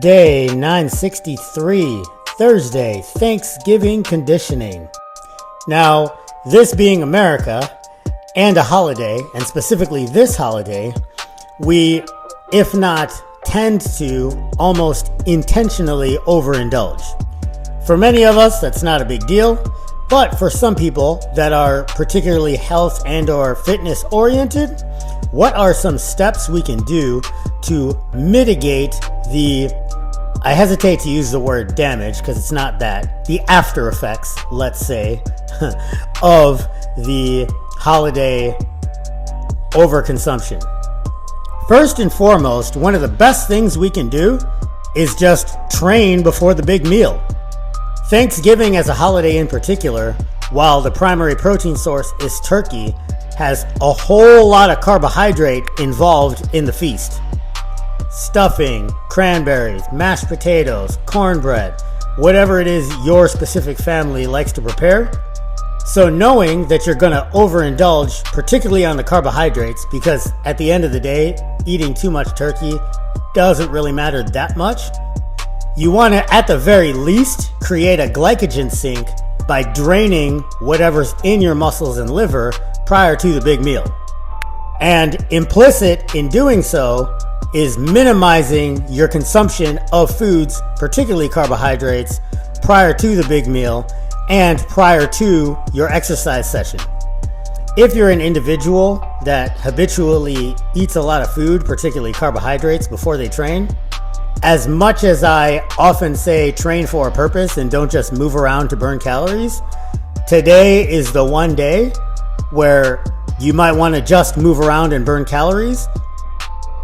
Day 963, Thursday, Thanksgiving conditioning. Now, this being America and a holiday, and specifically this holiday, we, if not tend to, almost intentionally overindulge. For many of us, that's not a big deal, but for some people that are particularly health and or fitness oriented, what are some steps we can do to mitigate the, I hesitate to use the word damage because it's not that, the after effects, let's say, of the holiday overconsumption? First and foremost, one of the best things we can do is just train before the big meal. Thanksgiving as a holiday in particular, while the primary protein source is turkey, has a whole lot of carbohydrate involved in the feast. Stuffing, cranberries, mashed potatoes, cornbread, whatever it is your specific family likes to prepare. So knowing that you're going to overindulge, particularly on the carbohydrates, because at the end of the day, eating too much turkey doesn't really matter that much. You want to, at the very least, create a glycogen sink by draining whatever's in your muscles and liver prior to the big meal. And implicit in doing so is minimizing your consumption of foods, particularly carbohydrates, prior to the big meal and prior to your exercise session. If you're an individual that habitually eats a lot of food, particularly carbohydrates, before they train, as much as I often say train for a purpose and don't just move around to burn calories, today is the one day where you might want to just move around and burn calories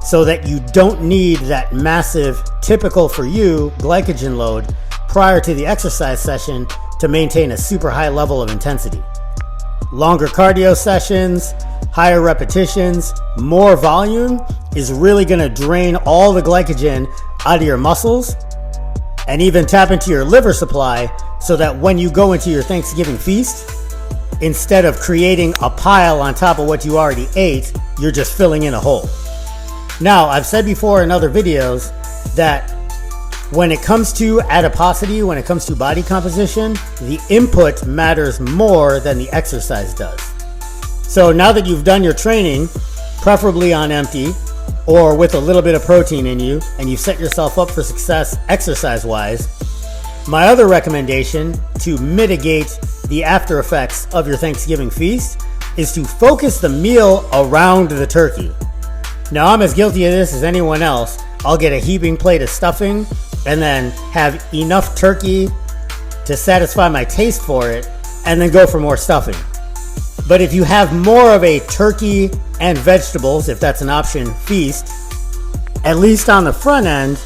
so that you don't need that massive, typical for you, glycogen load prior to the exercise session to maintain a super high level of intensity. Longer cardio sessions, higher repetitions, more volume is really going to drain all the glycogen out of your muscles and even tap into your liver supply so that when you go into your Thanksgiving feast, instead of creating a pile on top of what you already ate, you're just filling in a hole. Now, I've said before in other videos that when it comes to adiposity, when it comes to body composition, the input matters more than the exercise does. So now that you've done your training, preferably on empty or with a little bit of protein in you, and you've set yourself up for success exercise-wise, my other recommendation to mitigate the after effects of your Thanksgiving feast is to focus the meal around the turkey. Now, I'm as guilty of this as anyone else. I'll get a heaping plate of stuffing and then have enough turkey to satisfy my taste for it and then go for more stuffing. But if you have more of a turkey and vegetables, if that's an option, feast, at least on the front end,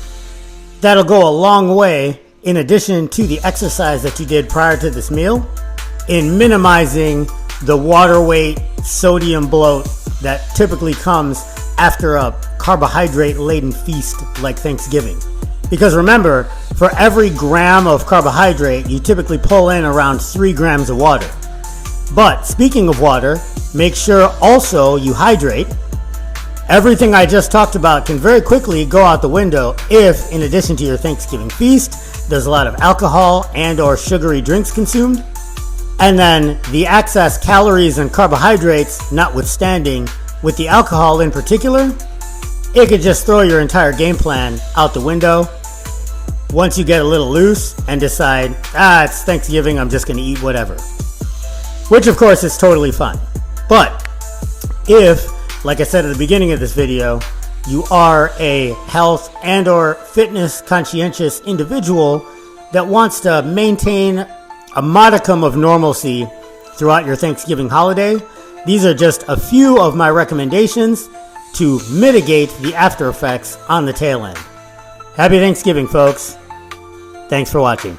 that'll go a long way in addition to the exercise that you did prior to this meal in minimizing the water weight, sodium bloat that typically comes after a carbohydrate-laden feast like Thanksgiving. Because remember, for every gram of carbohydrate, you typically pull in around 3 grams of water. But speaking of water, make sure also you hydrate. Everything I just talked about can very quickly go out the window if, in addition to your Thanksgiving feast, there's a lot of alcohol and or sugary drinks consumed. And then the excess calories and carbohydrates notwithstanding, with the alcohol in particular, it could just throw your entire game plan out the window once you get a little loose and decide, it's Thanksgiving, I'm just going to eat whatever. Which of course is totally fine. But if, like I said at the beginning of this video, you are a health and or fitness conscientious individual that wants to maintain a modicum of normalcy throughout your Thanksgiving holiday, these are just a few of my recommendations to mitigate the after effects on the tail end. Happy Thanksgiving, folks. Thanks for watching.